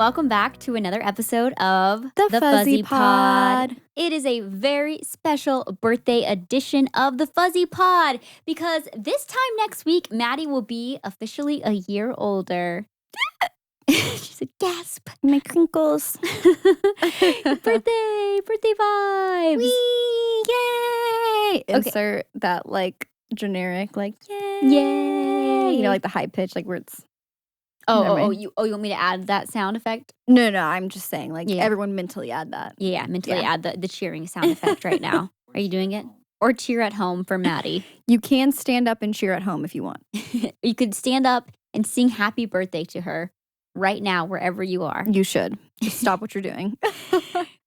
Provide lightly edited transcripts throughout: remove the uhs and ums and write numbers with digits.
welcome back to another episode of The Fuzzy Pod. It is a very special birthday edition of the Fuzzy Pod because this time next week, Maddie will be officially a year older. She said, gasp. My crinkles. birthday vibes. Whee! Yay! Okay. Insert that generic yay. Yay. You know, like the high pitch, like where it's. You want me to add that sound effect? No, I'm just saying, Yeah. Everyone mentally add that. Yeah, mentally Yeah. add the cheering sound effect right now. Are you doing it? Or cheer at home for Maddie. You can stand up and cheer at home if you want. You could stand up and sing happy birthday to her right now, wherever you are. You should. Just stop what you're doing.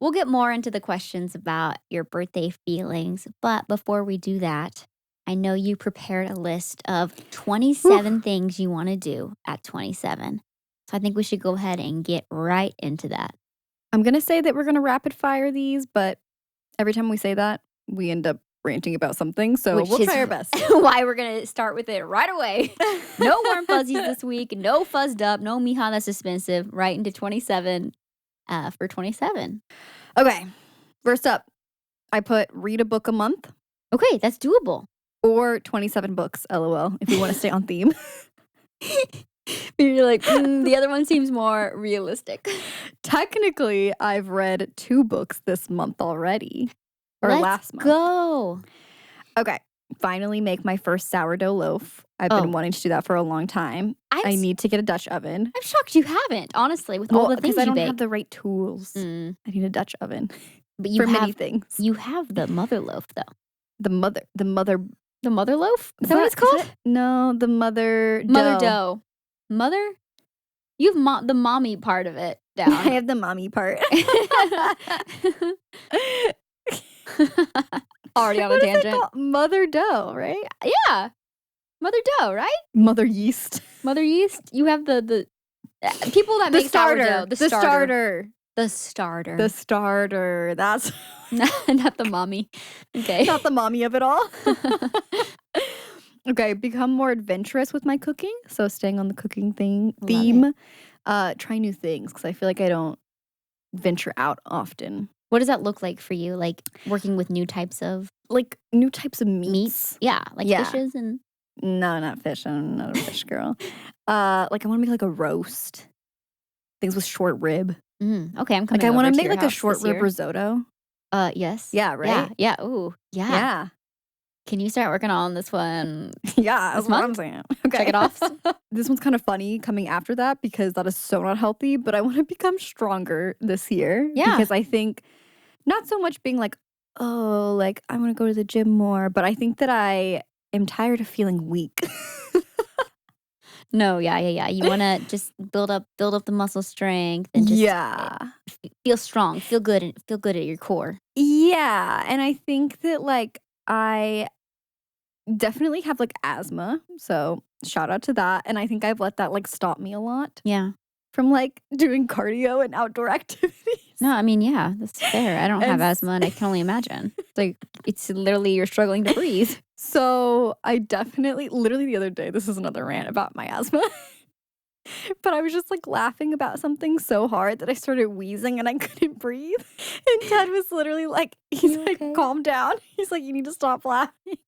We'll get more into the questions about your birthday feelings. But before we do that, I know you prepared a list of 27 things you want to do at 27. So I think we should go ahead and get right into that. I'm going to say that we're going to rapid fire these, but every time we say that, we end up ranting about something. So Which we'll is try our best. Why we're going to start with it right away. No warm fuzzies this week. No fuzzed up. No Mija, that's expensive. Right into 27 for 27. Okay. First up, I put read a book a month. Okay, that's doable. Or 27 books, LOL, if you want to stay on theme. You're like, the other one seems more realistic. Technically, I've read 2 books this month already. Or last month. Go. Okay. Finally make my first sourdough loaf. I've been wanting to do that for a long time. I need to get a Dutch oven. I'm shocked you haven't, honestly, with all the things because I you don't bake. have the right tools. I need a Dutch oven But you for have, many things. You have the mother loaf, though. The mother The mother loaf? Is that what it's called? No, the mother Dough. Mother? You have the mommy part of it down. I have the mommy part. Already on a tangent. Mother dough, right? Yeah. Mother dough, right? Mother yeast. Mother yeast. You have the people that make sourdough. The starter. That's not the mommy. Okay. Not the mommy of it all. Okay, become more adventurous with my cooking. So staying on the cooking theme. Try new things because I feel like I don't venture out often. What does that look like for you? Like working with new types of meats? Yeah, fishes and no, not fish. I'm not a fish girl. I want to make a roast. Things with short rib. Okay, I'm coming. I want to make a a short rib risotto. Yes. Yeah, right? Yeah. Ooh. Yeah. Yeah. Can you start working on this one? Yeah, that's what I'm saying. Okay. Check it off. This one's kind of funny coming after that because that is so not healthy, but I want to become stronger this year. Yeah. Because I think not so much being I want to go to the gym more, but I think that I am tired of feeling weak. No, yeah. You want to just build up the muscle strength and just feel strong, feel good at your core. Yeah, and I think that I definitely have asthma, so shout out to that. And I think I've let that stop me a lot. Yeah. From doing cardio and outdoor activities. No, I mean, yeah, that's fair. I don't have asthma and I can only imagine. It's literally you're struggling to breathe. So I definitely, literally the other day, this is another rant about my asthma. But I was just laughing about something so hard that I started wheezing and I couldn't breathe. And Ted was literally he's okay? calm down. He's you need to stop laughing.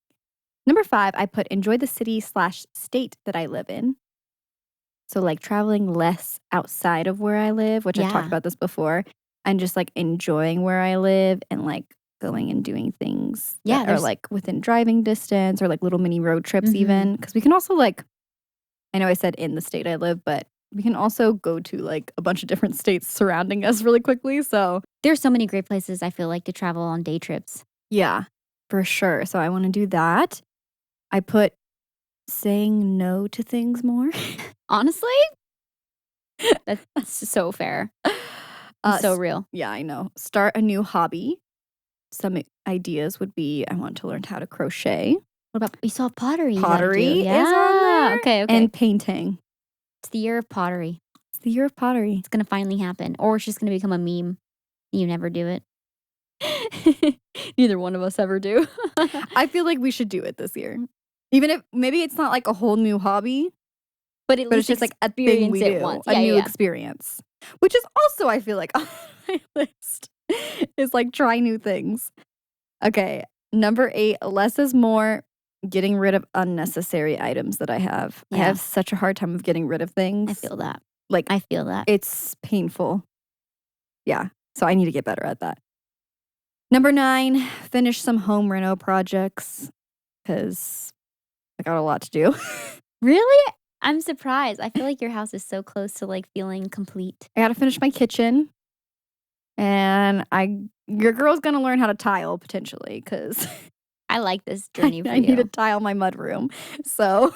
Number 5, I put enjoy the city/state that I live in. So traveling less outside of where I live, which I've talked about this before, and just enjoying where I live and going and doing things that are within driving distance or little mini road trips even. Because we can also I know I said in the state I live, but we can also go to a bunch of different states surrounding us really quickly. So there's so many great places I feel to travel on day trips. Yeah, for sure. So I want to do that. I put saying no to things more. Honestly? That's so fair. So real. Yeah, I know. Start a new hobby. Some ideas would be I want to learn how to crochet. What about you saw pottery? Pottery is on there. Okay. And painting. It's the year of pottery. It's the year of pottery. It's gonna finally happen. Or it's just gonna become a meme. You never do it. Neither one of us ever do. I feel we should do it this year. Even if maybe it's not a whole new hobby, but it's just a thing we do, once. a new experience. which is also, I feel like, on my list, is like try new things. Okay, number 8, less is more. Getting rid of unnecessary items that I have. I Yeah. have such a hard time of getting rid of things. I feel that. Like, I feel that. it's painful. Yeah, so I need to get better at that. Number 9, finish some home reno projects because I got a lot to do. Really? I'm surprised. I feel like your house is so close to like feeling complete. I got to finish my kitchen, and your girl's gonna learn how to tile potentially because I like this journey for I you. need to tile my mudroom. So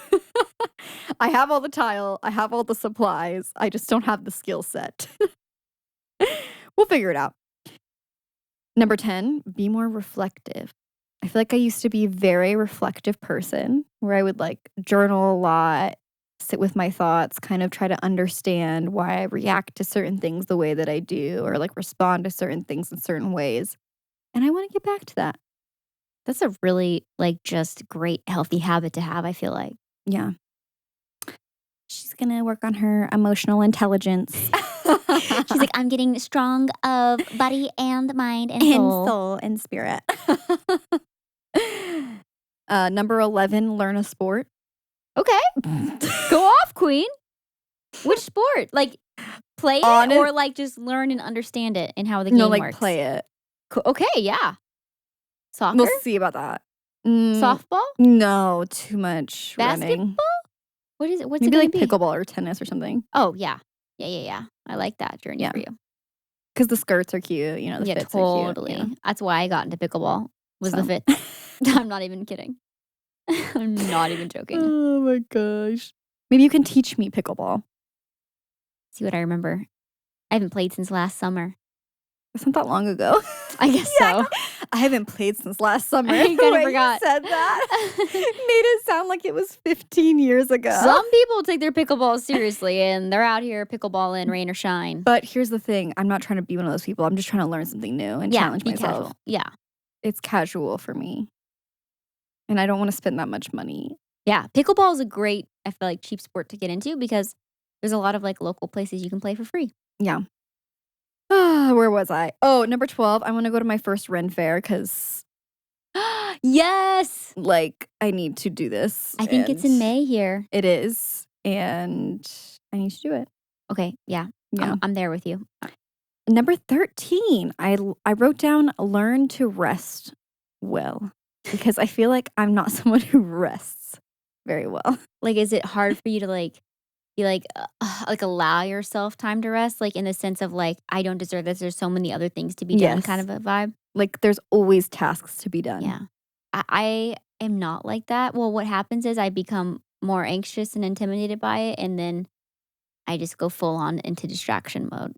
I have all the tile, I have all the supplies. I just don't have the skill set. We'll figure it out. Number 10, be more reflective. I feel like I used to be a very reflective person where I would like journal a lot, sit with my thoughts, kind of try to understand why I react to certain things the way that I do or like respond to certain things in certain ways. And I want to get back to that. That's a really like just great healthy habit to have, I feel like. Yeah. She's going to work on her emotional intelligence. She's like, I'm getting strong of body and mind and soul. And soul and spirit. Number 11, learn a sport. Okay. Go off, queen. Which sport? Like play it or like just learn and understand it and how the game works? No, like play it. Okay, yeah. Soccer? We'll see about that. Softball? No, too much basketball? Running. What is it? What's Maybe it like be? pickleball or tennis or something. Oh, yeah. Yeah. I like that journey for you. Because the skirts are cute, you know, the fits are cute. Yeah. That's why I got into pickleball, was the fit. I'm not even kidding. I'm not even joking. Oh my gosh. Maybe you can teach me pickleball. See what I remember. I haven't played since last summer. It's not that long ago. I guess so. I haven't played since last summer. I kind of forgot. You said that. Made it sound like it was 15 years ago. Some people take their pickleball seriously and they're out here pickleballing rain or shine. But here's the thing. I'm not trying to be one of those people. I'm just trying to learn something new and challenge myself. Casual. Yeah. It's casual for me. And I don't want to spend that much money. Yeah. Pickleball is a great, I feel like, cheap sport to get into because there's a lot of like local places you can play for free. Yeah. Where was I? Oh, number 12. I want to go to my first Ren fair because yes, like I need to do this. I think it's in May here. It is. And I need to do it. Okay. Yeah. I'm there with you. Number 13. I wrote down learn to rest well because I feel like I'm not someone who rests very well. Like, is it hard for you to like be like allow yourself time to rest, like in the sense of like I don't deserve this, there's so many other things to be done kind of a vibe? Like there's always tasks to be done. Yeah. I am not like that. Well, what happens is I become more anxious and intimidated by it, and then I just go full on into distraction mode.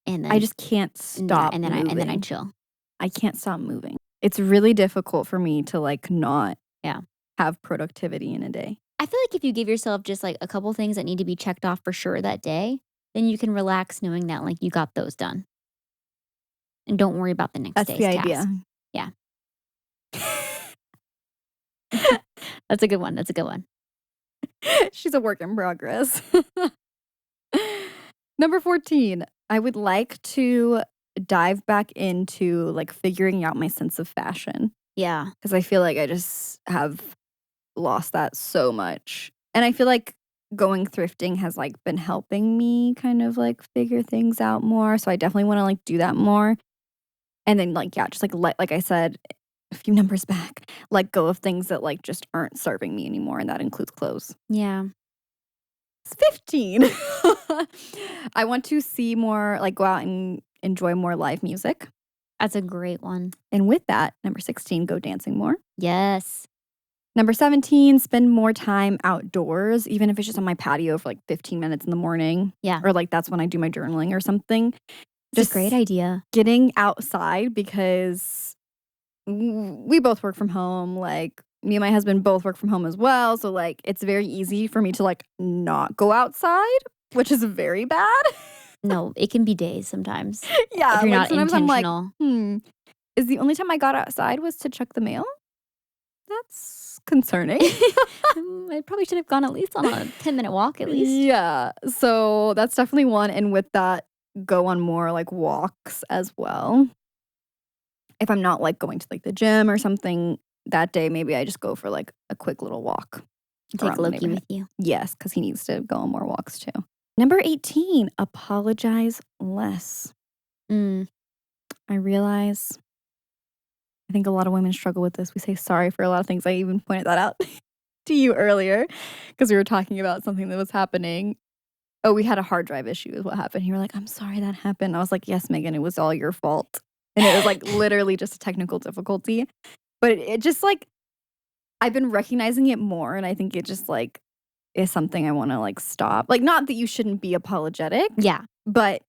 And then I just can't stop and then moving. I chill. I can't stop moving. It's really difficult for me to like not have productivity in a day. I feel like if you give yourself just like a couple things that need to be checked off for sure that day, then you can relax knowing that like you got those done. And don't worry about the next day's task. That's the idea. Yeah. That's a good one. She's a work in progress. Number 14. I would like to dive back into like figuring out my sense of fashion. Yeah. Because I feel like I just have lost that so much. And I feel like going thrifting has like been helping me kind of like figure things out more. So I definitely want to like do that more. And then like, just like I said a few numbers back, let go of things that like just aren't serving me anymore. And that includes clothes. Yeah. It's 15. I want to see more, like go out and enjoy more live music. That's a great one. And with that, number 16, go dancing more. Yes. Number 17, spend more time outdoors, even if it's just on my patio for like 15 minutes in the morning. Yeah. Or like that's when I do my journaling or something. Just a great idea. Getting outside because we both work from home. Like me and my husband both work from home as well. So like it's very easy for me to like not go outside, which is very bad. No, it can be days sometimes. Yeah. If you're not intentional. I'm like, is the only time I got outside was to check the mail? That's concerning. I probably should have gone at least on a 10-minute walk at least. Yeah. So that's definitely one. And with that, go on more like walks as well. If I'm not like going to like the gym or something that day, maybe I just go for like a quick little walk. Take Loki with you. Yes, because he needs to go on more walks too. Number 18, apologize less. I realize, I think a lot of women struggle with this. We say sorry for a lot of things. I even pointed that out to you earlier because we were talking about something that was happening. Oh, we had a hard drive issue is what happened. You were like, I'm sorry that happened. I was like, yes, Megan, it was all your fault. And it was like literally just a technical difficulty. But it just like, I've been recognizing it more. And I think it just like is something I want to like stop. Like, not that you shouldn't be apologetic. Yeah. But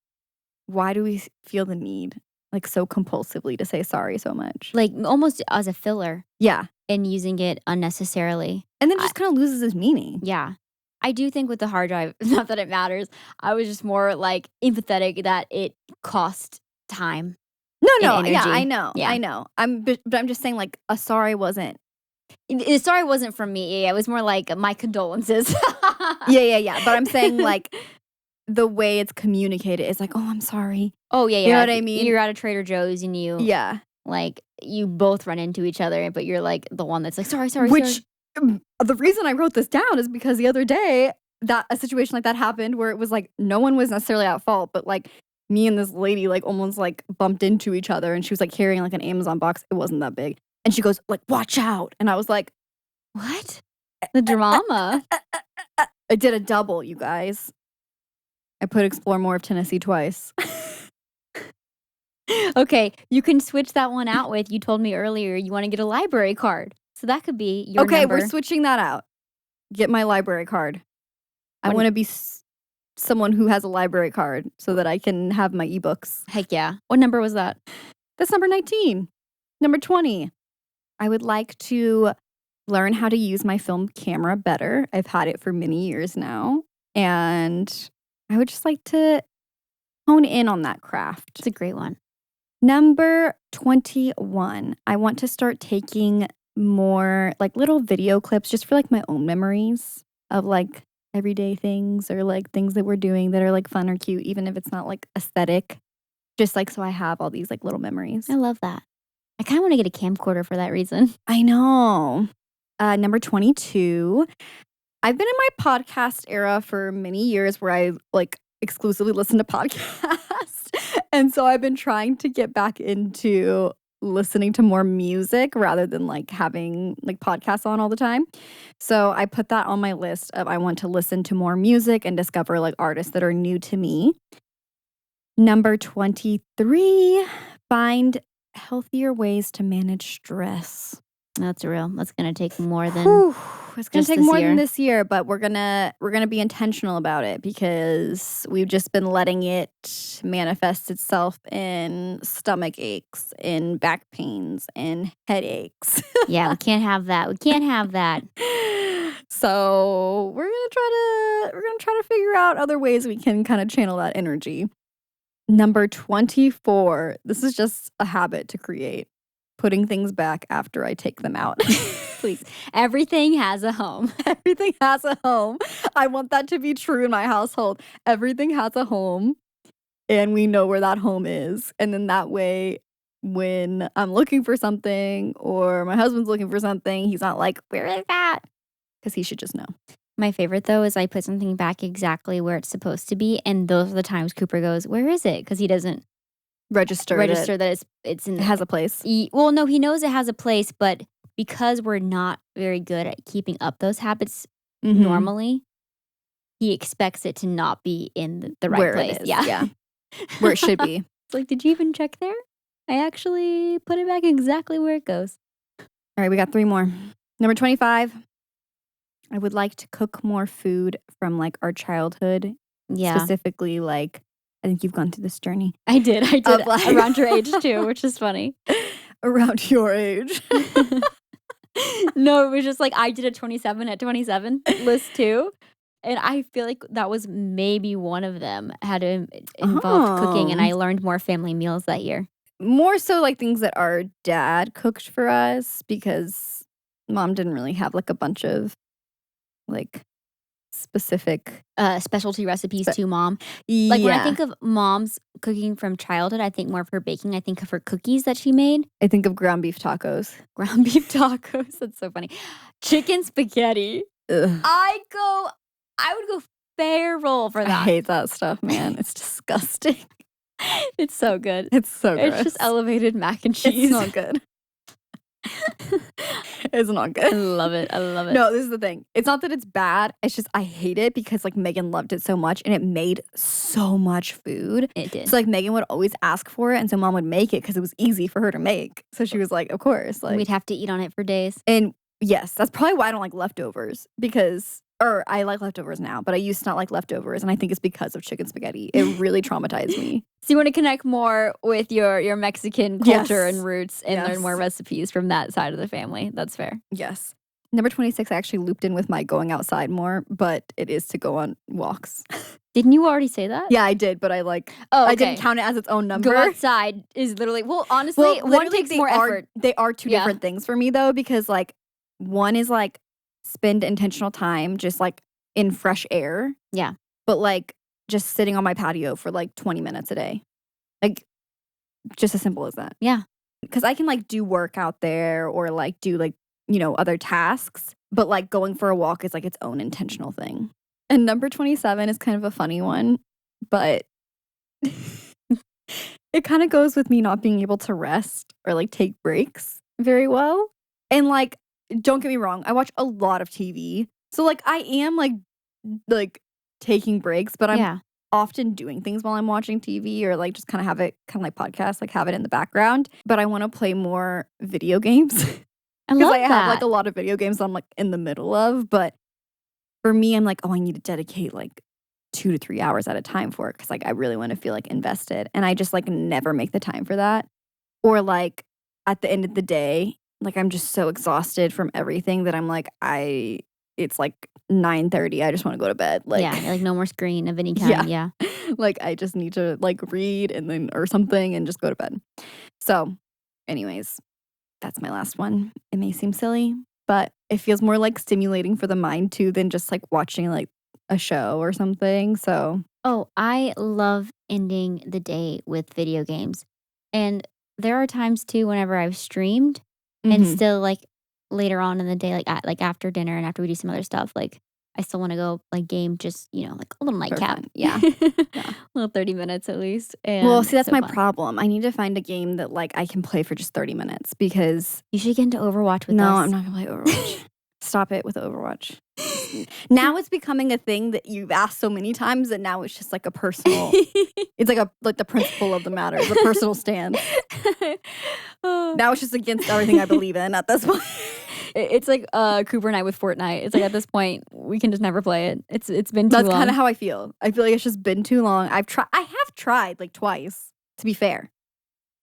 why do we feel the need like so compulsively to say sorry so much? Like almost as a filler. Yeah. And using it unnecessarily. And then just kind of loses its meaning. Yeah. I do think with the hard drive, not that it matters, I was just more like empathetic that it cost time. No, yeah, I know. Yeah. I know. But I'm just saying like a sorry wasn't. The sorry wasn't from me. It was more like my condolences. Yeah. But I'm saying like the way it's communicated is like, oh, I'm sorry. Oh, yeah. You know what I mean? You're at a Trader Joe's and you. Yeah. Like you both run into each other, but you're like the one that's like, sorry. Which the reason I wrote this down is because the other day that a situation like that happened where it was like no one was necessarily at fault, but like me and this lady like almost like bumped into each other and she was like carrying like an Amazon box. It wasn't that big. And she goes like, watch out. And I was like, what? The drama. I did a double, you guys. I put explore more of Tennessee twice. Okay, you can switch that one out with, you told me earlier you want to get a library card. So that could be your Okay, number. we're switching that out. Get my library card. I want to be someone who has a library card so that I can have my ebooks. Heck yeah. What number was that? That's number 19. Number 20. I would like to learn how to use my film camera better. I've had it for many years now. And I would just like to hone in on that craft. It's a great one. Number 21. I want to start taking more like little video clips just for like my own memories of like everyday things or like things that we're doing that are like fun or cute, even if it's not like aesthetic. Just like so I have all these like little memories. I love that. I kind of want to get a camcorder for that reason. I know. Number 22. I've been in my podcast era for many years where I like exclusively listen to podcasts. And so I've been trying to get back into listening to more music rather than like having like podcasts on all the time. So I put that on my list of I want to listen to more music and discover like artists that are new to me. Number 23, find healthier ways to manage stress. That's real. That's going to take more than it's going to take more than this year, but we're going to be intentional about it because we've just been letting it manifest itself in stomach aches, in back pains, and headaches. Yeah, we can't have that. We can't have that. So, we're going to try to figure out other ways we can kind of channel that energy. Number 24. This is just a habit to create. Putting things back after I take them out. Please. Everything has a home. Everything has a home. I want that to be true in my household. Everything has a home and we know where that home is. And then that way, when I'm looking for something or my husband's looking for something, he's not like, where is that? Because he should just know. My favorite, though, is I put something back exactly where it's supposed to be. And those are the times Cooper goes, where is it? Because he doesn't register that it's in. It has a place. Well, no, he knows it has a place, but because we're not very good at keeping up those habits normally, he expects it to not be in the right place. Yeah. Where it should be. It's like, did you even check there? I actually put it back exactly where it goes. All right, we got 3 more. Number 25. I would like to cook more food from like our childhood. Yeah. Specifically, like, I think you've gone through this journey. I did. Like, around your age too, which is funny. Around your age. No, it was just like I did a 27 at 27 list too. And I feel like that was maybe one of them had involved cooking. And I learned more family meals that year. More so like things that our dad cooked for us because Mom didn't really have like a bunch of like specific specialty recipes to mom. Like when I think of mom's cooking from childhood, I think more of her baking. I think of her cookies that she made. I think of ground beef tacos. Ground beef tacos. That's so funny. Chicken spaghetti. Ugh. I would go feral for that. I hate that stuff, man. It's disgusting. It's so good. It's so gross. It's just elevated mac and cheese. It's not good. It's not good. I love it. No, this is the thing. It's not that it's bad. It's just I hate it because like Megan loved it so much and it made so much food. It did. So like Megan would always ask for it and so mom would make it because it was easy for her to make. So she was like, of course. Like we'd have to eat on it for days. And yes, that's probably why I don't like leftovers or I like leftovers now, but I used to not like leftovers, and I think it's because of chicken spaghetti. It really traumatized me. So you want to connect more with your Mexican culture and roots and learn more recipes from that side of the family. That's fair. Yes. Number 26, I actually looped in with my going outside more, but it is to go on walks. Didn't you already say that? Yeah, I did, but I didn't count it as its own number. Go outside is literally, honestly, one takes more effort. They are two different things for me, though, because, like, one is, like, spend intentional time just, like, in fresh air. Yeah. But, like, just sitting on my patio for, like, 20 minutes a day. Like, just as simple as that. Yeah. Because I can, like, do work out there or, like, do, like, other tasks. But, like, going for a walk is, like, its own intentional thing. And number 27 is kind of a funny one, but it kind of goes with me not being able to rest or, like, take breaks very well. And, like, don't get me wrong, I watch a lot of TV. So, like, I am, like taking breaks, but I'm often doing things while I'm watching TV or, like, just kind of have it kind of like podcasts, like, have it in the background. But I want to play more video games. I love that. I have, like, a lot of video games I'm, like, in the middle of. But for me, I'm like, oh, I need to dedicate, like, 2 to 3 hours at a time for it because, like, I really want to feel, like, invested. And I just, like, never make the time for that. Or, like, at the end of the day, like, I'm just so exhausted from everything that I'm like, it's like 9:30. I just want to go to bed. Like, like no more screen of any kind. Yeah. Like, I just need to, like, read and then or something and just go to bed. So, anyways, that's my last one. It may seem silly, but it feels more like stimulating for the mind too than just like watching like a show or something. So, I love ending the day with video games. And there are times too whenever I've streamed and still like later on in the day, like after dinner and after we do some other stuff, like I still want to go like game just, like a little nightcap. Yeah. A little 30 minutes at least. And well, see, that's my problem. I need to find a game that like I can play for just 30 minutes because you should get into Overwatch with us. No, I'm not going to play Overwatch. Stop it with Overwatch. Now it's becoming a thing that you've asked so many times that now it's just like a personal, it's like the principle of the matter, the personal stance. Now it's just against everything I believe in at this point. It's like Cooper and I with Fortnite. It's like at this point we can just never play it. It's been too long. That's kind of how I feel. I feel like it's just been too long. I have tried like twice, to be fair.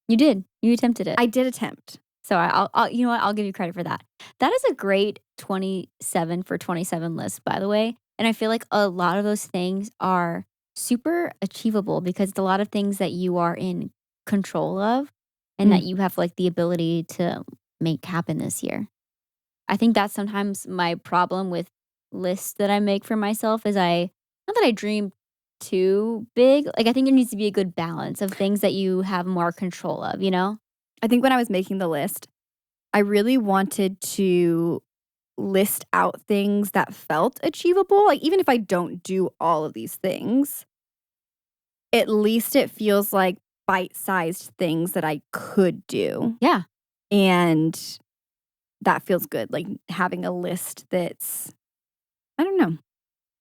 You did. You attempted it. I did attempt. So I'll you know what? I'll give you credit for that. That is a great 27 for 27 list, by the way. And I feel like a lot of those things are super achievable because it's a lot of things that you are in control of and that you have like the ability to make happen this year. I think that's sometimes my problem with lists that I make for myself is not that I dream too big. Like I think there needs to be a good balance of things that you have more control of, I think when I was making the list, I really wanted to list out things that felt achievable. Like, even if I don't do all of these things, at least it feels like bite-sized things that I could do. Yeah. And that feels good. Like, having a list that's, I don't know,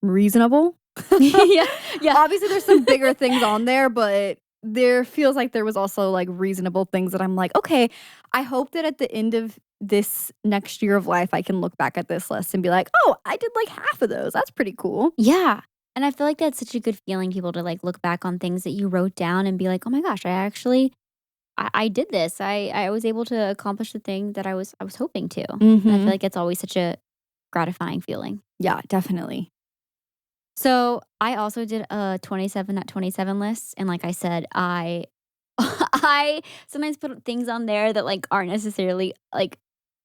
reasonable. Yeah. Obviously, there's some bigger things on there, but there feels like there was also like reasonable things that I'm like, okay, I hope that at the end of this next year of life, I can look back at this list and be like, oh, I did like half of those. That's pretty cool. Yeah. And I feel like that's such a good feeling, people to like look back on things that you wrote down and be like, oh my gosh, I did this. I was able to accomplish the thing that I was hoping to. And I feel like it's always such a gratifying feeling. Yeah, definitely. So I also did a 27 at 27 list. And like I said, I sometimes put things on there that like aren't necessarily like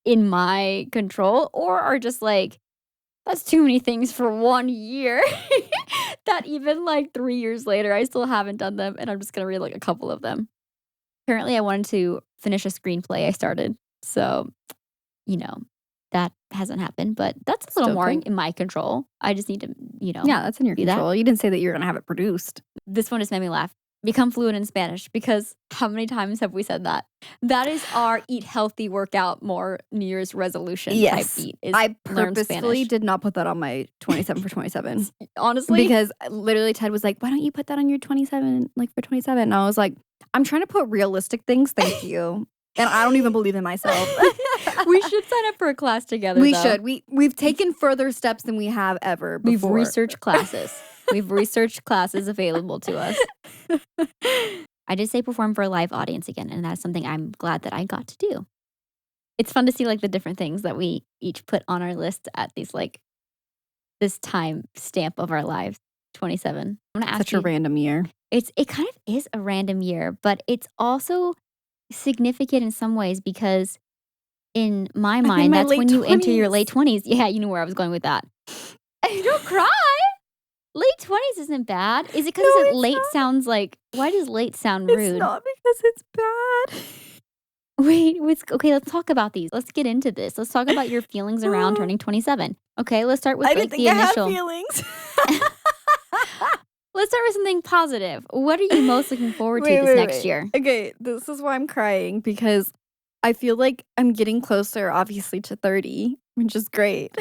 in my control or are just like, that's too many things for 1 year that even like 3 years later, I still haven't done them. And I'm just going to read like a couple of them. Apparently, I wanted to finish a screenplay I started. So, you know, that hasn't happened, but that's a little more in my control. I just need to, Yeah, that's in your do that. control. You didn't say that you're going to have it produced. This one just made me laugh. Become fluent in Spanish because how many times have we said that? That is our eat healthy, workout more New Year's resolution type beat. I purposefully did not put that on my 27 for 27. Honestly? Because literally Ted was like, why don't you put that on your 27, like for 27? And I was like, I'm trying to put realistic things. Thank you. And I don't even believe in myself. We should sign up for a class together, We though. should. We've taken further steps than we have ever before. We've researched classes. We've researched classes available to us. I did say perform for a live audience again, and that's something I'm glad that I got to do. It's fun to see like the different things that we each put on our list at these like this time stamp of our lives. 27. I'm gonna ask Such a random year. It kind of is a random year, but it's also significant in some ways because in my mind, that's when you enter your late 20s. Yeah, you knew where I was going with that. Don't cry. Late 20s isn't bad. Is it because late sounds like, why does late sound rude? It's not because it's bad. Wait, okay, let's talk about these. Let's get into this. Let's talk about your feelings around turning 27. Okay, let's start with I like didn't think the I initial. had feelings. Let's start with something positive. What are you most looking forward to this next year? Okay, this is why I'm crying because I feel like I'm getting closer, obviously, to 30, which is great.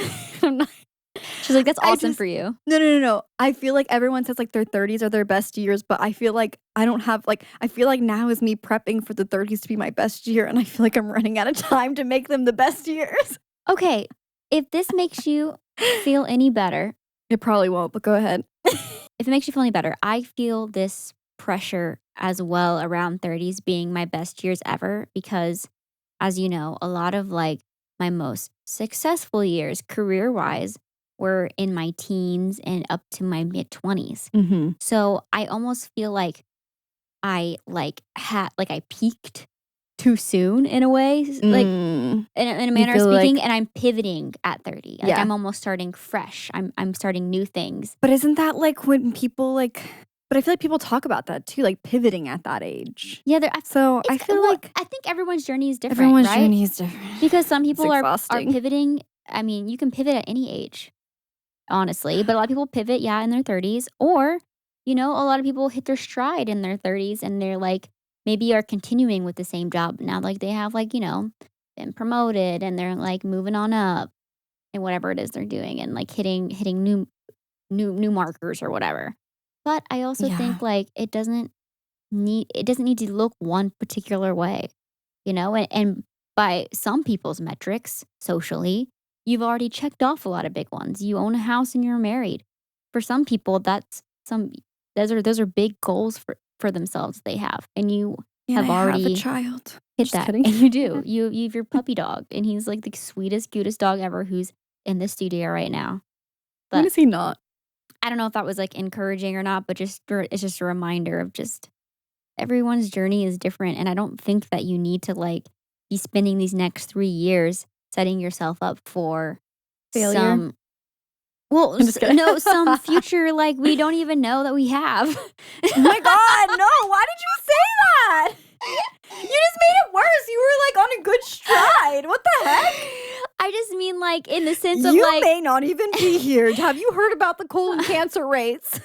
She's like, that's awesome for you. No. I feel like everyone says like their 30s are their best years, but I feel like I don't have like, I feel like now is me prepping for the 30s to be my best year. And I feel like I'm running out of time to make them the best years. Okay, if this makes you feel any better. It probably won't, but go ahead. If it makes you feel any better, I feel this pressure as well around 30s being my best years ever because, as you know, a lot of like my most successful years career-wise were in my teens and up to my mid-20s. Mm-hmm. So I almost feel like I I peaked too soon in a way, like in a manner of speaking, and I'm pivoting at 30. Like I'm almost starting fresh. I'm starting new things. But isn't that like when people but I feel like people talk about that too, like pivoting at that age. Yeah, so I feel like I think everyone's journey is different. Everyone's right? journey is different because some people are pivoting. I mean, you can pivot at any age, honestly, but a lot of people pivot, in their 30s, or a lot of people hit their stride in their 30s, and they're like maybe are continuing with the same job now, like they have been promoted, and they're like moving on up, and whatever it is they're doing, and like hitting new markers or whatever. But I also think like it doesn't need to look one particular way, and by some people's metrics socially, you've already checked off a lot of big ones. You own a house and you're married. For some people, those are big goals for themselves they have, and you have already have a child. hit Just that. kidding. And you do. You have your puppy dog, and he's like the sweetest, cutest dog ever, who's in the studio right now. But when is he not? I don't know if that was like encouraging or not, but it's just a reminder of just everyone's journey is different, and I don't think that you need to like be spending these next 3 years setting yourself up for failure. Some future like we don't even know that we have. Oh my God, no! Why did you say that? You just made it worse. You were like on a good stride. What the heck? I just mean like in the sense of you like may not even be here. Have you heard about the colon cancer rates?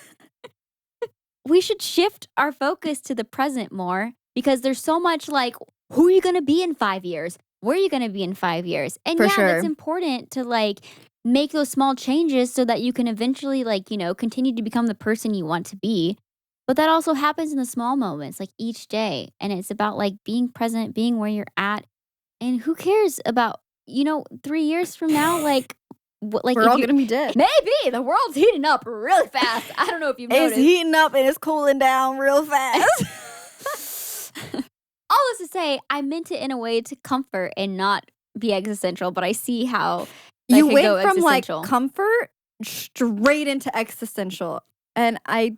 We should shift our focus to the present more because there's so much like, who are you going to be in 5 years? Where are you going to be in 5 years? And it's important to like make those small changes so that you can eventually like, continue to become the person you want to be. But that also happens in the small moments, like each day. And it's about like being present, being where you're at. And who cares about, 3 years from now, like we're all gonna be dead. Maybe the world's heating up really fast. I don't know if you've noticed. It's heating up and it's cooling down real fast. All this to say, I meant it in a way to comfort and not be existential, but I see how you went from like comfort straight into existential, and I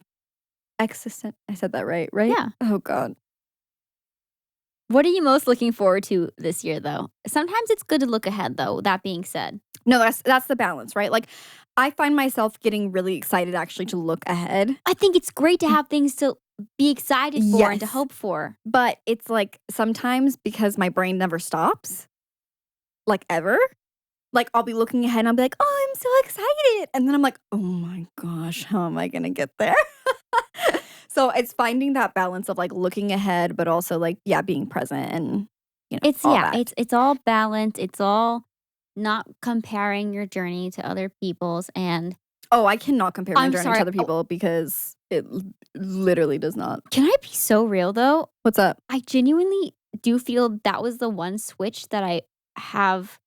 said that right? Yeah. Oh God. What are you most looking forward to this year, though? Sometimes it's good to look ahead, though, that being said. No, that's the balance, right? Like, I find myself getting really excited actually to look ahead. I think it's great to have things to be excited for and to Yes. hope for. But it's like sometimes because my brain never stops, like ever, like I'll be looking ahead and I'll be like, oh, I'm so excited. And then I'm like, oh my gosh, how am I going to get there? So it's finding that balance of like looking ahead, but also like, yeah, being present and, all that. It's all balance. It's all not comparing your journey to other people's. And Oh, I cannot compare my I'm journey sorry. to other people because it literally does not. Can I be so real though? What's up? I genuinely do feel that was the one switch that I have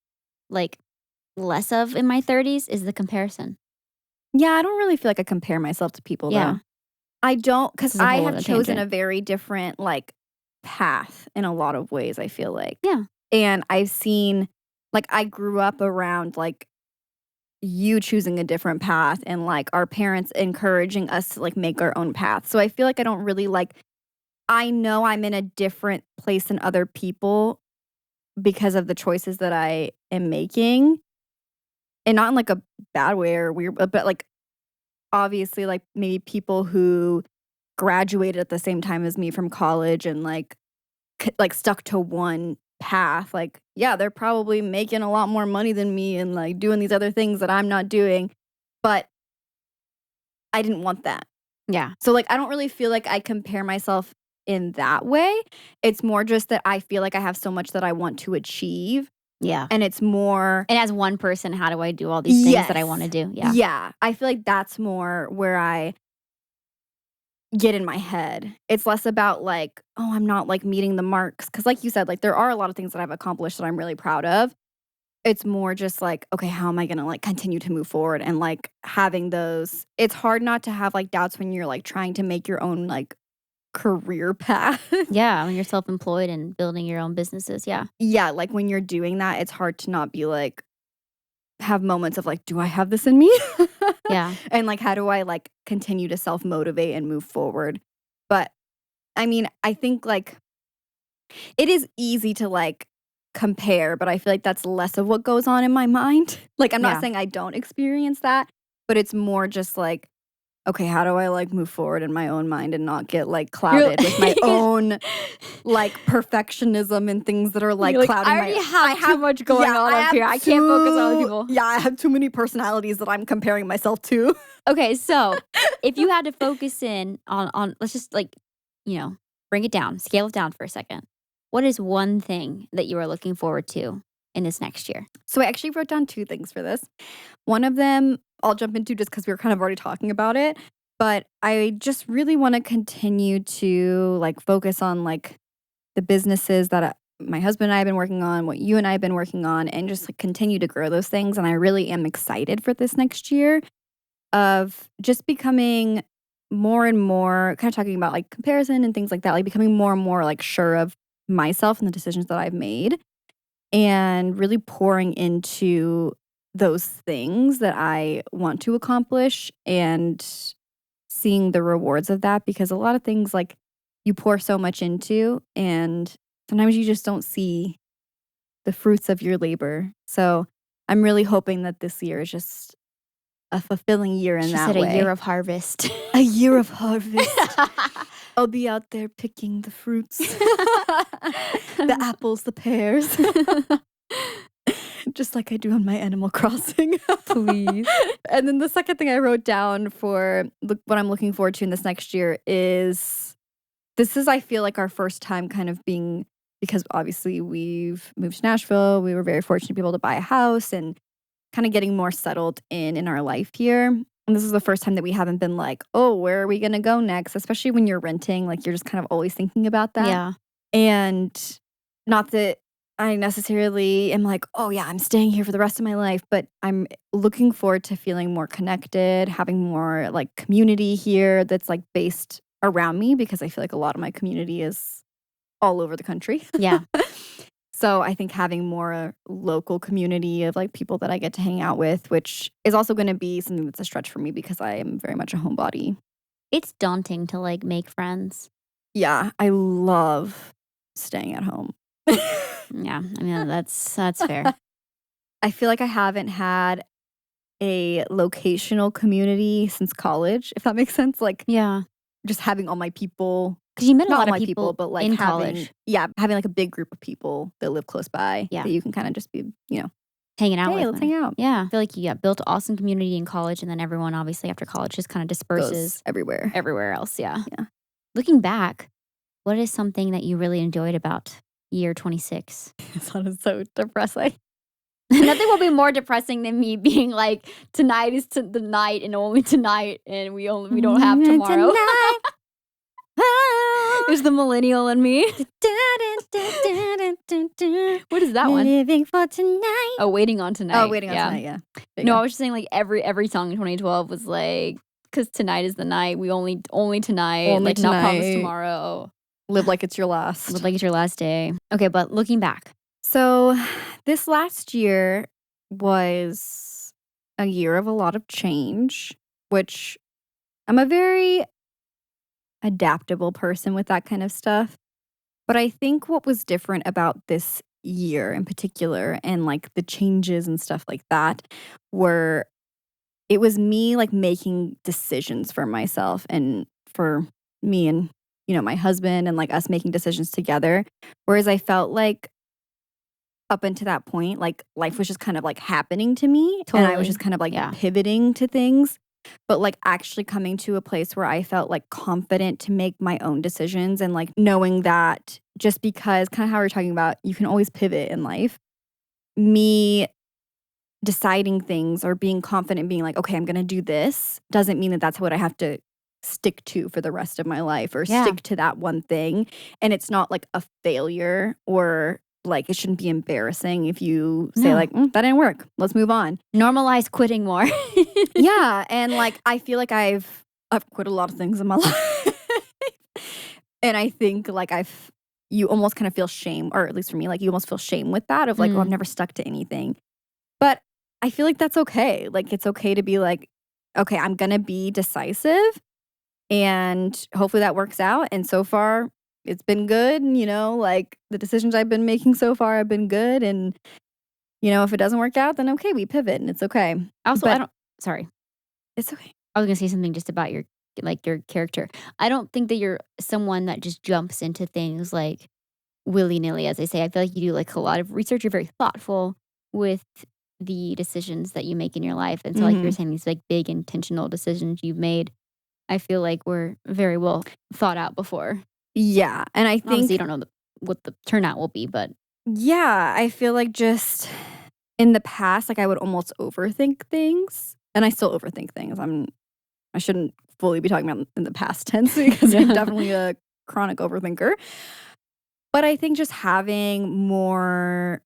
like less of in my 30s is the comparison. Yeah, I don't really feel like I compare myself to people Yeah. though. I don't, because This is a I whole have other chosen tangent. a very different like path in a lot of ways, I feel like. Yeah. And I've seen, like, I grew up around like you choosing a different path and like our parents encouraging us to like make our own path. So I feel like I don't really like, I know I'm in a different place than other people because of the choices that I am making. And not in like a bad way or weird, but like obviously like maybe people who graduated at the same time as me from college and like like stuck to one path, like yeah, they're probably making a lot more money than me and like doing these other things that I'm not doing, but I didn't want that. Yeah. So like I don't really feel like I compare myself in that way. It's more just that I feel like I have so much that I want to achieve, Yeah. and it's more And as one person, how do I do all these things that I want to do? Yeah. Yeah, I feel like that's more where I get in my head. It's less about like, oh, I'm not like meeting the marks. Cause like you said, like there are a lot of things that I've accomplished that I'm really proud of. It's more just like, okay, how am I gonna like continue to move forward and like having those. It's hard not to have like doubts when you're like trying to make your own like career path. Yeah. When you're self employed and building your own businesses. Yeah. Yeah, like when you're doing that, it's hard to not be like, have moments of like, do I have this in me? Yeah. And like, how do I like continue to self motivate and move forward? But I mean, I think like it is easy to like compare, but I feel like that's less of what goes on in my mind. Like, I'm not Yeah. saying I don't experience that, but it's more just like, okay, how do I like move forward in my own mind and not get like clouded with my own like perfectionism and things that are like You're like, clouding I already my have too much going on up here. I can't focus on other people. Yeah, I have too many personalities that I'm comparing myself to. Okay, so if you had to focus in on let's just like, bring it down, scale it down for a second. What is one thing that you are looking forward to in this next year? So I actually wrote down two things for this. One of them I'll jump into just because we were kind of already talking about it. But I just really want to continue to like focus on like the businesses that my husband and I have been working on, what you and I have been working on, and just like continue to grow those things. And I really am excited for this next year of just becoming more and more kind of talking about like comparison and things like that, like becoming more and more like sure of myself and the decisions that I've made and really pouring into those things that I want to accomplish and seeing the rewards of that because a lot of things like you pour so much into and sometimes you just don't see the fruits of your labor. So I'm really hoping that this year is just a fulfilling year in She that said way. a year of harvest. A year of harvest. I'll be out there picking the fruits, the apples, the pears. Just like I do on my Animal Crossing. Please. And then the second thing I wrote down for what I'm looking forward to in this next year is this is, I feel like, our first time kind of being, because obviously we've moved to Nashville. We were very fortunate to be able to buy a house and kind of getting more settled in our life here. And this is the first time that we haven't been like, oh, where are we going to go next? Especially when you're renting, like you're just kind of always thinking about that. Yeah. And not that I necessarily am like, oh yeah, I'm staying here for the rest of my life, but I'm looking forward to feeling more connected, having more like community here that's like based around me because I feel like a lot of my community is all over the country. Yeah. So I think having more local community of like people that I get to hang out with, which is also going to be something that's a stretch for me because I am very much a homebody. It's daunting to like make friends. Yeah, I love staying at home. Yeah, I mean, that's fair. I feel like I haven't had a locational community since college, if that makes sense. Like, Yeah, just having all my people, because you met a not lot all of my people, people but like in having, college. having like a big group of people that live close by Yeah. that you can kind of just be, Hanging out hey, with. let's hang out. Yeah, I feel like you built awesome community in college, and then everyone obviously after college just kind of disperses Goes everywhere. everywhere else. Yeah. Yeah. Looking back, what is something that you really enjoyed about year 26? This one is so depressing. Nothing will be more depressing than me being like, tonight is the night and only tonight, and we don't have tomorrow. There's the millennial in me. What is that one? Living for tonight. Oh, Waiting on Tonight. Oh, Waiting on Tonight, yeah. No, I was just saying like every song in 2012 was like, because tonight is the night. We only tonight. Only like not promise tonight. tomorrow. Live like it's your last. Live like it's your last day. Okay, but looking back. So this last year was a year of a lot of change, which I'm a very adaptable person with that kind of stuff. But I think what was different about this year in particular and like the changes and stuff like that were it was me like making decisions for myself and for me and my husband and like us making decisions together. Whereas I felt like up until that point, like life was just kind of like happening to me. And I was just kind of like pivoting to things. But like actually coming to a place where I felt like confident to make my own decisions and like knowing that just because kind of how we're talking about, you can always pivot in life. Me deciding things or being confident, being like, okay, I'm going to do this doesn't mean that that's what I have to stick to for the rest of my life or stick to that one thing. And it's not like a failure or like it shouldn't be embarrassing if you say like, that didn't work. Let's move on. Normalize quitting more. Yeah. And like, I feel like I've quit a lot of things in my life. And I think like you almost kind of feel shame, or at least for me, like you almost feel shame with that of like, oh, I've never stuck to anything. But I feel like that's okay. Like it's okay to be like, okay, I'm going to be decisive and hopefully that works out. And so far it's been good. Like the decisions I've been making so far have been good. And, if it doesn't work out, then okay, we pivot and it's okay. Also, sorry. It's okay. I was going to say something just about your character. I don't think that you're someone that just jumps into things like willy-nilly, as I say. I feel like you do like a lot of research. You're very thoughtful with the decisions that you make in your life. And so like you were saying, these like big intentional decisions you've made, I feel like were very well thought out before. Yeah. And I think obviously you don't know what the turnout will be, but yeah, I feel like just in the past, like I would almost overthink things. And I still overthink things. I shouldn't fully be talking about in the past tense because I'm definitely a chronic overthinker. But I think just having more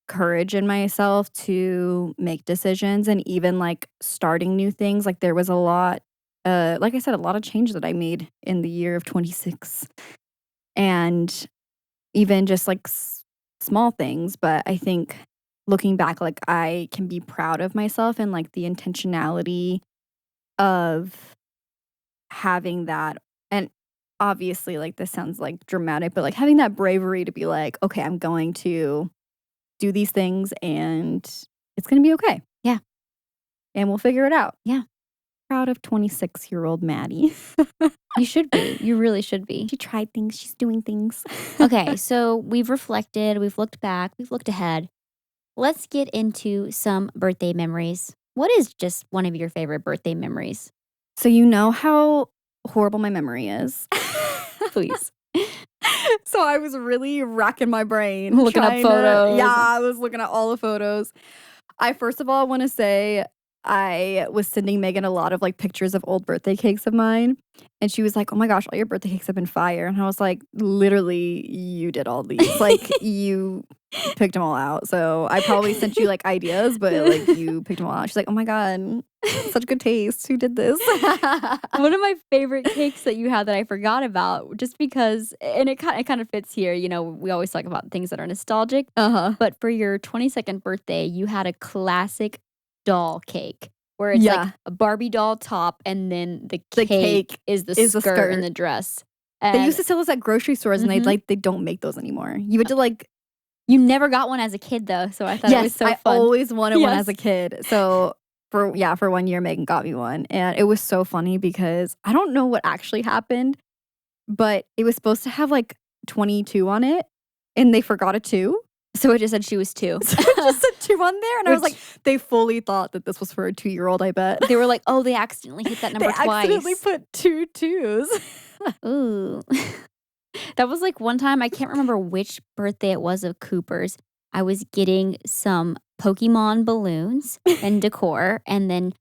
courage in myself to make decisions and even like starting new things. Like there was a lot, like I said, a lot of change that I made in the year of 26. And even just like small things. But I think looking back, like I can be proud of myself and like the intentionality of having that. And obviously, like this sounds like dramatic, but like having that bravery to be like, okay, I'm going to do these things and it's going to be okay. Yeah. And we'll figure it out. Yeah. Proud of 26-year-old Maddie. You should be. You really should be. She tried things. She's doing things. Okay, so we've reflected, we've looked back, we've looked ahead. Let's get into some birthday memories. What is just one of your favorite birthday memories? So you know how horrible my memory is. Please. So I was really racking my brain. Looking up photos. Yeah, I was looking at all the photos. I first of all want to say I was sending Megan a lot of like pictures of old birthday cakes of mine. And she was like, oh my gosh, all your birthday cakes have been fire. And I was like, literally, you did all these. Like, you picked them all out. So I probably sent you like ideas, but like you picked them all out. She's like, oh my God, such good taste. Who did this? One of my favorite cakes that you had that I forgot about, just because, and it kind of fits here. You know, we always talk about things that are nostalgic. But for your 22nd birthday, you had a classic doll cake where it's like a Barbie doll top and then the cake is the skirt and the dress. They used to sell this at grocery stores, and they don't make those anymore. You had to like. You never got one as a kid though, so I thought it was so fun. I always wanted one as a kid. So for 1 year, Megan got me one, and it was so funny because I don't know what actually happened, but it was supposed to have like 22 on it, and they forgot a 2. So it just said she was 2. So it just said 2 on there, and I was like, they fully thought that this was for a 2-year-old. I bet they were like, oh, they accidentally hit that number twice. They accidentally put 2 2s. Ooh. That was like one time, I can't remember which birthday it was of Cooper's. I was getting some Pokemon balloons and decor, and then,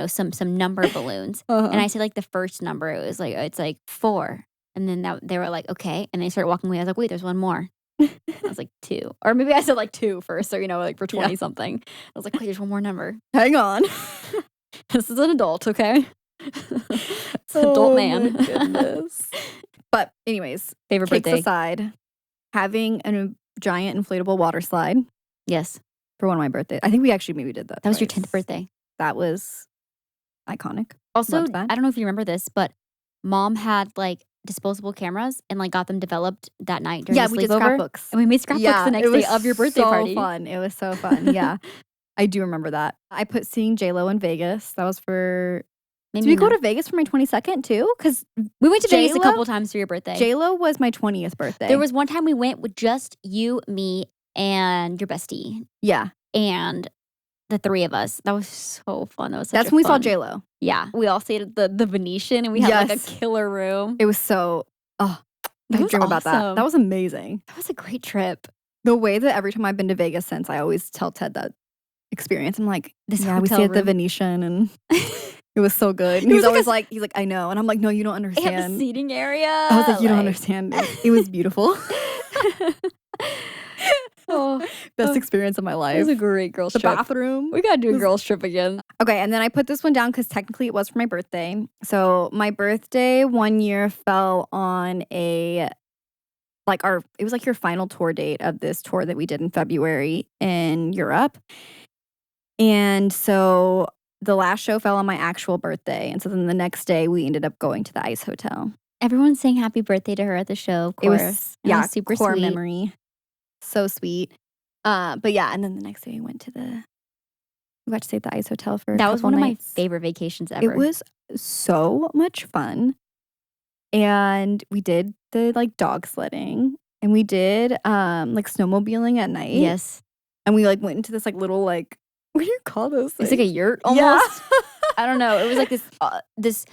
some number balloons. And I said like the first number, it's like 4. And then they were like, okay. And they started walking away. I was like, wait, there's one more. I was like 2. Or maybe I said like 2 first. So, like for 20 something. I was like, wait, there's one more number. Hang on. This is an adult, okay? It's an adult man. My goodness. But anyways, favorite cakes birthday aside, having a giant inflatable water slide. Yes. For one of my birthdays. I think we actually maybe did that. That was your 10th birthday. That was iconic. Also, I don't know if you remember this, but Mom had like disposable cameras and like got them developed that night during the sleepover. We did scrapbooks. And we made scrapbooks the next day of your birthday party. It was so fun. Yeah. I do remember that. I put seeing J-Lo in Vegas. That was for... Did we go to Vegas for my 22nd too? Because we went to Vegas a couple times for your birthday. J-Lo was my 20th birthday. There was one time we went with just you, me, and your bestie. Yeah. And the 3 of us. That was so fun. That's when we saw J-Lo. Yeah. We all stayed at the Venetian, and we had like a killer room. It was so... I dream about that. That was amazing. That was a great trip. The way that every time I've been to Vegas since, I always tell Ted that experience. I'm like, we stayed at the Venetian, and... It was so good. And he's always like, I know. And I'm like, no, you don't understand. They have a seating area. I was like, you don't understand. It was beautiful. Best experience of my life. It was a great girls trip. The bathroom. We got to do a girls trip again. Okay, and then I put this one down because technically it was for my birthday. So my birthday one year fell on it was like your final tour date of this tour that we did in February in Europe. And so... the last show fell on my actual birthday. And so then the next day we ended up going to the Ice Hotel. Everyone sang happy birthday to her at the show, of course. It was super core sweet memory. So sweet. But yeah, and then the next day we got to stay at the Ice Hotel for a couple That was one nights. of my favorite vacations ever. It was so much fun. And we did the like dog sledding, and we did like snowmobiling at night. Yes. And we like went into this like little like, what do you call those things? It's like a yurt almost. Yeah. I don't know. It was like this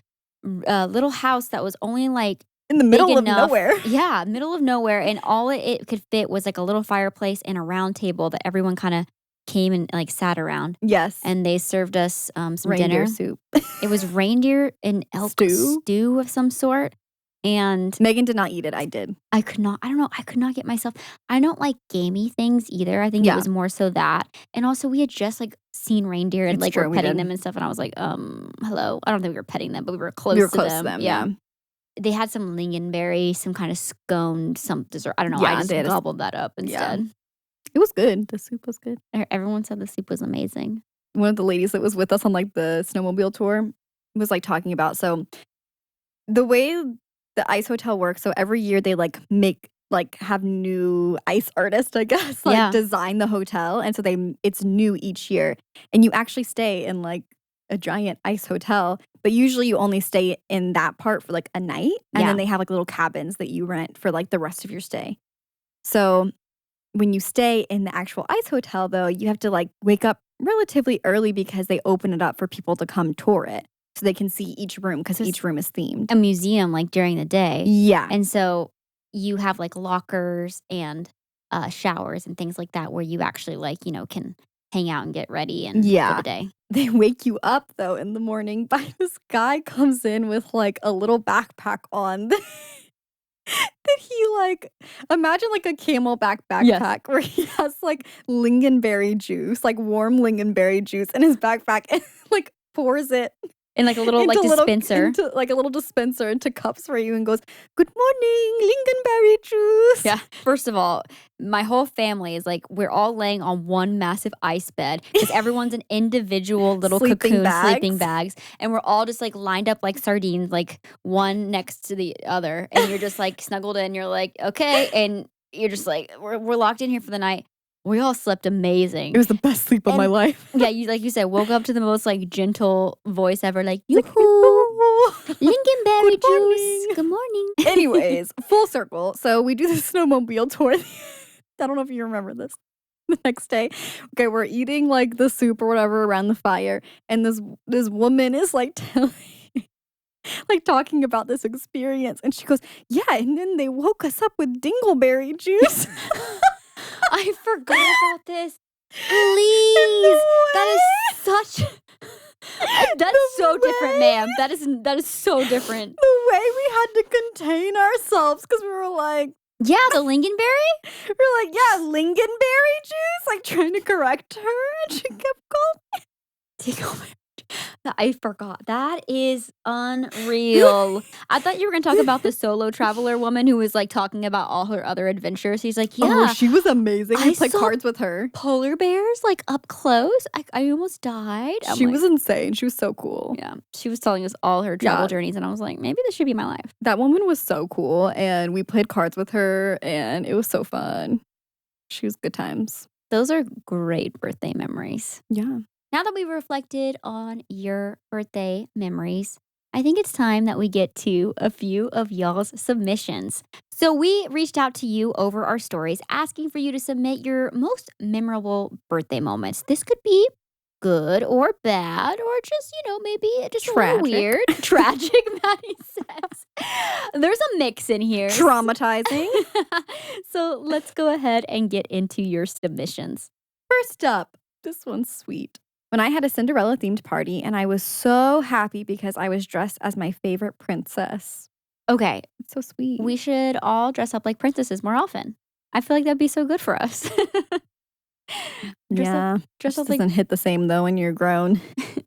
little house that was only like in the middle of nowhere. Yeah, middle of nowhere. And all it could fit was like a little fireplace and a round table that everyone kind of came and like sat around. Yes. And they served us some reindeer dinner. soup. It was reindeer and elk stew of some sort. And Megan did not eat it. I did. I could not. I don't know. I could not get myself. I don't like gamey things either. I think it was more so that. And also, we had just like seen reindeer and like were petting them and stuff. And I was like, hello. I don't think we were petting them, but we were close to them. Yeah. They had some lingonberry, some kind of scone, some dessert. I don't know. Yeah, I just gobbled that up instead. Yeah. It was good. The soup was good. Everyone said the soup was amazing. One of the ladies that was with us on like the snowmobile tour was like talking about, so the way the Ice Hotel works, so every year they like have new ice artists, I guess, design the hotel. And so it's new each year. And you actually stay in like a giant ice hotel, but usually you only stay in that part for like a night. And then they have like little cabins that you rent for like the rest of your stay. So when you stay in the actual ice hotel though, you have to like wake up relatively early because they open it up for people to come tour it. So they can see each room because each room is themed. A museum like during the day. Yeah. And so you have like lockers and showers and things like that where you actually like, can hang out and get ready and for the day. They wake you up though in the morning by this guy comes in with like a little backpack on that he like, imagine like a camelback backpack where he has like lingonberry juice, like warm lingonberry juice in his backpack and like pours it in like a little dispenser. Into like a little dispenser into cups for you and goes, "Good morning, lingonberry juice." Yeah. First of all, my whole family is like, we're all laying on one massive ice bed because everyone's in individual little sleeping bags. And we're all just like lined up like sardines, like one next to the other. And you're just like snuggled in. You're like, okay. And you're just like, we're locked in here for the night. We all slept amazing. It was the best sleep of my life. Yeah, like you said, woke up to the most like gentle voice ever. Like, yoo-hoo, lingonberry juice. Good morning. Anyways, full circle. So we do the snowmobile tour. I don't know if you remember this. The next day, okay, we're eating like the soup or whatever around the fire, and this woman is like telling. Like talking about this experience, and she goes, "Yeah, and then they woke us up with dingleberry juice." I forgot about this. Please, that is such. That's so different, ma'am. That is so different. The way we had to contain ourselves because we were like, yeah, the lingonberry. We're like, yeah, lingonberry juice. Like trying to correct her, and she kept calling. Dingleberry. I forgot. That is unreal. I thought you were going to talk about the solo traveler woman who was like talking about all her other adventures. He's like, yeah. Oh, she was amazing. I played cards with her. Polar bears like up close. I almost died. She was insane. She was so cool. Yeah. She was telling us all her travel journeys, and I was like, maybe this should be my life. That woman was so cool, and we played cards with her, and it was so fun. She was good times. Those are great birthday memories. Yeah. Now that we've reflected on your birthday memories, I think it's time that we get to a few of y'all's submissions. So we reached out to you over our stories asking for you to submit your most memorable birthday moments. This could be good or bad or just, maybe just tragic. A little weird. Tragic, Maddie says. There's a mix in here. Traumatizing. So let's go ahead and get into your submissions. First up, this one's sweet. When I had a Cinderella-themed party, and I was so happy because I was dressed as my favorite princess. Okay. It's so sweet. We should all dress up like princesses more often. I feel like that'd be so good for us. Dress up doesn't hit the same, though, when you're grown.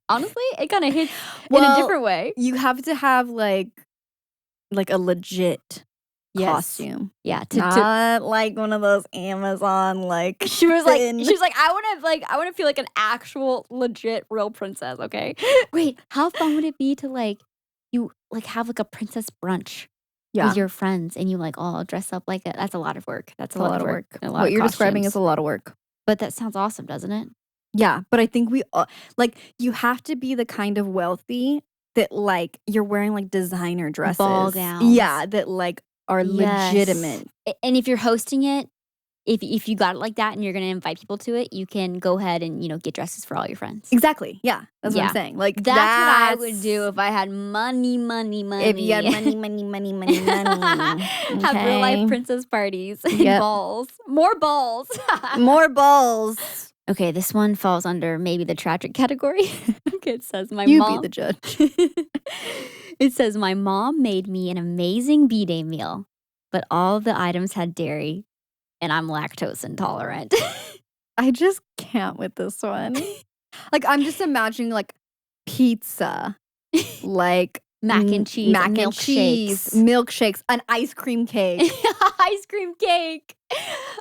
Honestly, it kind of hits in a different way. You have to have, like a legit costume. Yeah. Not like one of those Amazon, like... She was like, I want to feel like an actual, legit, real princess, okay? Wait, how fun would it be to, like, you, like, have, like, a princess brunch with your friends, and you, like, all dress up like it? That's a lot of work. That's a lot of work. What you're describing is a lot of work. But that sounds awesome, doesn't it? Yeah, but I think we, you have to be the kind of wealthy that, like, you're wearing, like, designer dresses. Ball gowns. Yeah, that, like, are legitimate. And if you're hosting it, if you got it like that and you're going to invite people to it, you can go ahead and, get dresses for all your friends. Exactly. Yeah. That's what I'm saying. Like, that's what I would do if I had money. If you had money. Okay. Have real life princess parties and balls. More balls. More balls. Okay, this one falls under maybe the tragic category. It says my mom. You be the judge. It says my mom made me an amazing B-Day meal, but all of the items had dairy, and I'm lactose intolerant. I just can't with this one. Like, I'm just imagining, like, pizza, like mac and cheese, milkshakes, an ice cream cake. Ice cream cake.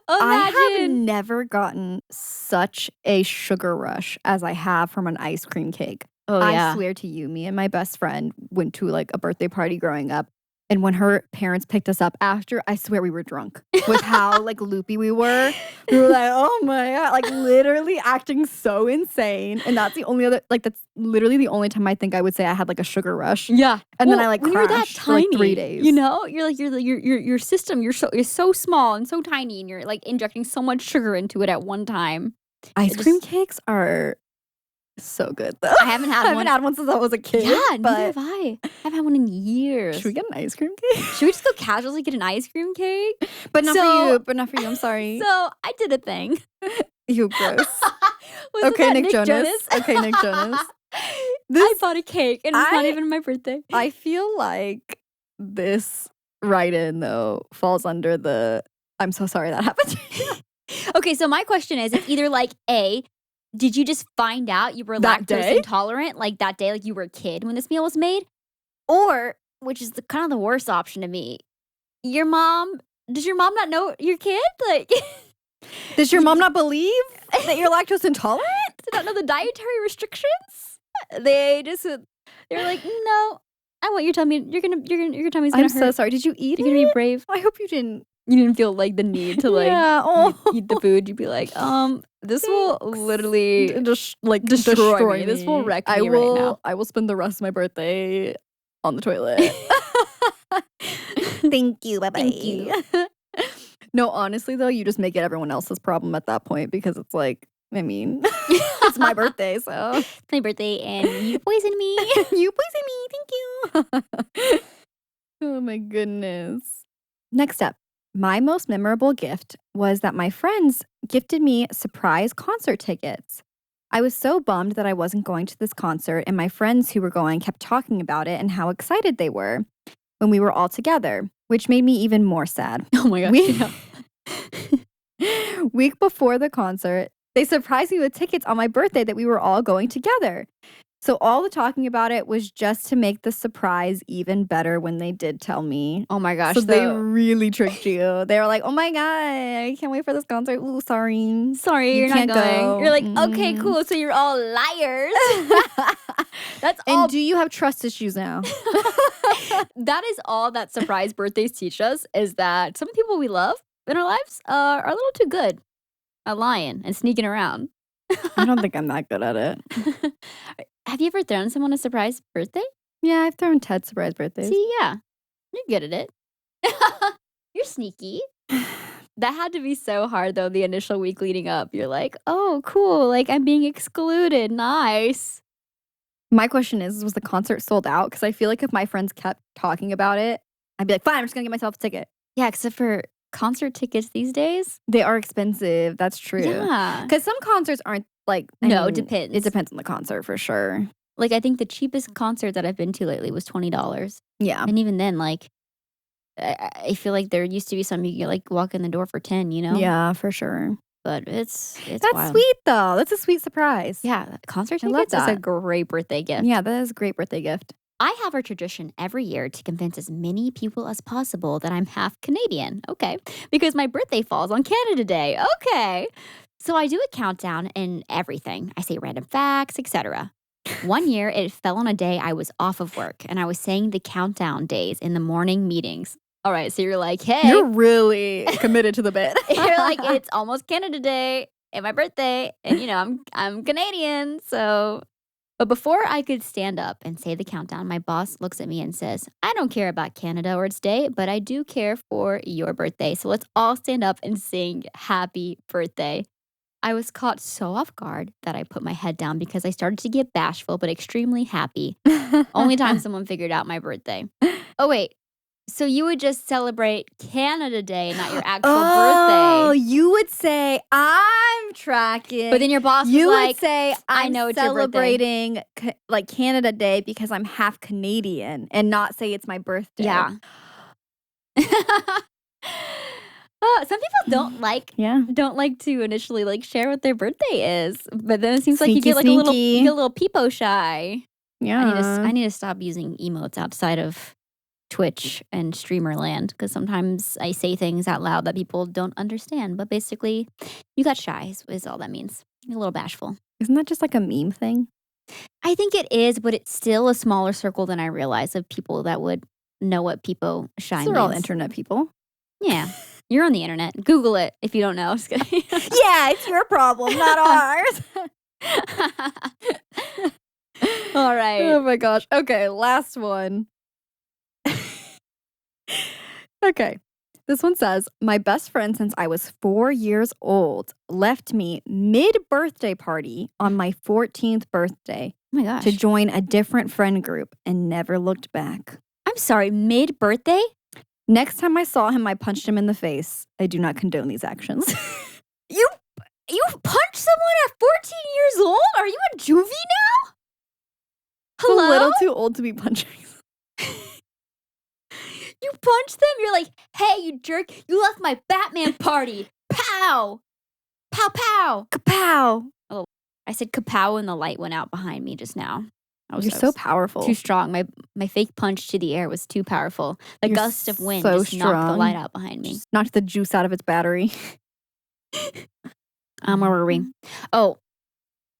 Imagine. I have never gotten such a sugar rush as I have from an ice cream cake. Oh, yeah. I swear to you, me and my best friend went to, like, a birthday party growing up. And when her parents picked us up after, I swear we were drunk with how, like, loopy we were. We were like, oh my God, like, literally acting so insane. And that's the only that's literally the only time I think I would say I had, like, a sugar rush. Yeah. And then I, like, crashed you're that tiny, for, like, 3 days. Your system, you're so small and so tiny, and you're, like, injecting so much sugar into it at one time. Ice cream cakes are so good, though. I haven't had one since I was a kid. Yeah, neither have I. I haven't had one in years. Should we get an ice cream cake? Should we just go casually get an ice cream cake? But not for you. I'm sorry. So I did a thing. You gross. Okay, Nick Jonas. Okay, Nick Jonas. I bought a cake, and it's not even my birthday. I feel like this write-in, though, falls under the I'm so sorry that happened to you. Okay, so my question is, it's either like A, did you just find out you were That lactose day? intolerant like that day, like you were a kid when this meal was made? Or, which is kind of the worst option to me, does your mom not know your kid? Like, Does your mom not believe that you're lactose intolerant? do not know the dietary restrictions? They're like, no, I want your tummy. Your tummy's gonna I'm hurt. so sorry. Did you eat You're gonna be it? brave. I hope you didn't. You didn't feel like the need to like Yeah. eat the food. You'd be like, this will Thanks. literally Just like destroy me. This will wreck me right now. I will spend the rest of my birthday on the toilet. Thank you. Bye-bye. Thank you. No, honestly though, you just make it everyone else's problem at that point because it's like, I mean, it's my birthday, so It's my birthday and you poisoned me. you poisoned me. Thank you. Oh my goodness. Next up, my most memorable gift was that my friends gifted me surprise concert tickets. I was so bummed that I wasn't going to this concert, and my friends who were going kept talking about it and how excited they were when we were all together, which made me even more sad. Oh my gosh. Week before the concert, they surprised me with tickets on my birthday that we were all going together. So all the talking about it was just to make the surprise even better when they did tell me. Oh my gosh. So they really tricked you. They were like, oh my God, I can't wait for this concert. Ooh, sorry. Sorry, you're not can't going. go. You're like, okay, cool. So you're all liars. That's all. And do you have trust issues now? That is all that surprise birthdays teach us, is that some people we love in our lives are a little too good at lying and sneaking around. I don't think I'm that good at it. Have you ever thrown someone a surprise birthday? Yeah, I've thrown Ted surprise birthdays. See, yeah. You're good at it. You're sneaky. That had to be so hard, though, the initial week leading up. You're like, oh, cool. Like, I'm being excluded. Nice. My question is, was the concert sold out? Because I feel like if my friends kept talking about it, I'd be like, fine, I'm just going to get myself a ticket. Yeah, except for concert tickets these days. They are expensive. That's true. Yeah. Because some concerts aren't like... It depends. It depends on the concert for sure. Like, I think the cheapest concert that I've been to lately was $20. Yeah. And even then, like, I feel like there used to be some you could, like, walk in the door for 10, you know? Yeah, for sure. But it's That's wild. sweet, though. That's a sweet surprise. Yeah, concert I love tickets is a that. great birthday gift. Yeah, that is a great birthday gift. I have a tradition every year to convince as many people as possible that I'm half Canadian. Okay. Because my birthday falls on Canada Day. Okay. So I do a countdown and everything. I say random facts, etc. One year, it fell on a day I was off of work, and I was saying the countdown days in the morning meetings. All right, so you're like, hey. You're really committed to the bit. You're like, it's almost Canada Day and my birthday, and you know, I'm Canadian, so. But before I could stand up and say the countdown, my boss looks at me and says, I don't care about Canada or its day, but I do care for your birthday. So let's all stand up and sing happy birthday. I was caught so off guard that I put my head down because I started to get bashful but extremely happy. Only time someone figured out my birthday. Oh, wait. So you would just celebrate Canada Day, not your actual Oh, birthday. you would say, I'm tracking. But then your boss was you like, would say, I I'm know it's your birthday. celebrating like Canada Day because I'm half Canadian, and not say it's my birthday. Yeah. Some people don't like to initially like share what their birthday is, but then it seems like you get like a little peepo shy. Yeah. I need to stop using emotes outside of Twitch and streamer land, because sometimes I say things out loud that people don't understand. But basically, you got shy is all that means. You're a little bashful. Isn't that just like a meme thing? I think it is, but it's still a smaller circle than I realize of people that would know what peepo shy means. They're all internet people. Yeah. You're on the internet. Google it if you don't know. Just kidding. Yeah, it's your problem, not ours. All right. Oh my gosh. Okay, last one. Okay. This one says, my best friend since I was 4 years old left me mid-birthday party on my 14th birthday Oh my gosh. to join a different friend group and never looked back. I'm sorry, mid-birthday? Next time I saw him, I punched him in the face. I do not condone these actions. You punched someone at 14 years old? Are you a juvie now? Hello? It's a little too old to be punching. You punched them? You're like, hey, you jerk, you left my Batman party. Pow! Pow, pow! Kapow! Oh. I said kapow and the light went out behind me just now. You're so powerful. Too strong. My fake punch to the air was too powerful. The gust of wind so just knocked the light out behind me. Just knocked the juice out of its battery. Where were we? Oh,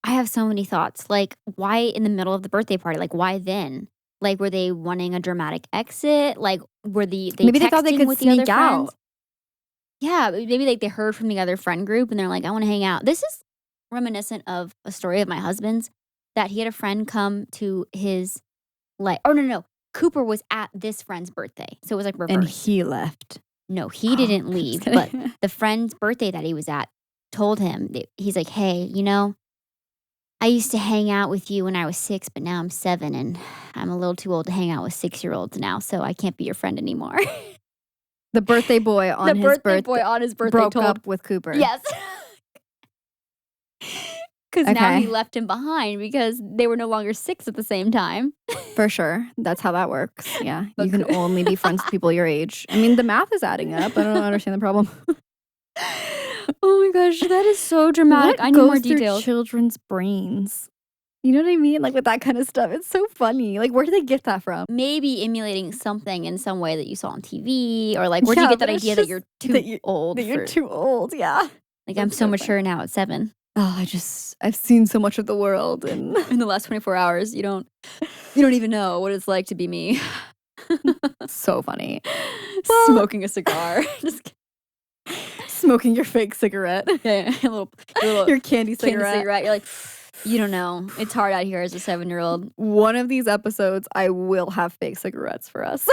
I have so many thoughts. Like, why in the middle of the birthday party? Like, why then? Like, were they wanting a dramatic exit? Like, were they maybe they thought they could with the other sneak out. friends? Yeah, maybe like they heard from the other friend group and they're like, I want to hang out. This is reminiscent of a story of my husband's that he had a friend come to his no. Cooper was at this friend's birthday. So it was like reverse. And he left. No, he didn't leave. But the friend's birthday that he was at told him, he's like, hey, I used to hang out with you when I was 6, but now I'm 7 and I'm a little too old to hang out with 6-year-olds now. So I can't be your friend anymore. The birthday boy on his birthday broke up with Cooper. Yes. Because now he left him behind because they were no longer 6 at the same time. For sure. That's how that works. Yeah. You can only be friends with people your age. I mean, the math is adding up. I don't understand the problem. Oh my gosh, that is so dramatic. I need more details. Children's brains. You know what I mean? Like with that kind of stuff. It's so funny. Like, where do they get that from? Maybe emulating something in some way that you saw on TV, or like, where do you get that idea that you're too old? That you're too old, yeah. Like, I'm so mature now at 7. Oh, I've seen so much of the world, and in the last 24 hours, you don't even know what it's like to be me. So funny. Smoking a cigar. Just smoking your fake cigarette. Yeah, your candy cigarette. You're like, you don't know. It's hard out here as a 7-year-old. One of these episodes, I will have fake cigarettes for us.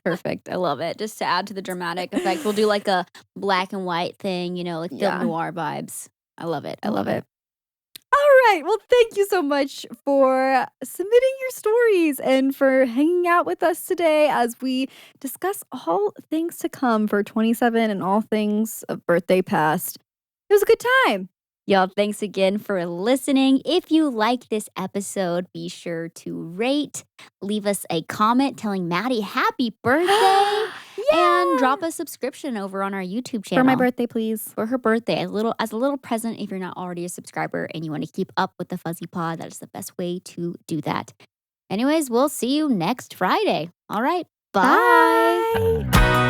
Perfect. I love it. Just to add to the dramatic effect, we'll do like a black and white thing, like film noir vibes. I love it. I love it. All right. Well, thank you so much for submitting your stories and for hanging out with us today as we discuss all things to come for 27 and all things of birthday past. It was a good time. Y'all, thanks again for listening. If you like this episode, be sure to rate, leave us a comment telling Maddie happy birthday. And drop a subscription over on our YouTube channel. For my birthday, please. For her birthday. As a little present if you're not already a subscriber and you want to keep up with the Fuzzy Pod. That is the best way to do that. Anyways, we'll see you next Friday. All right. Bye. Bye.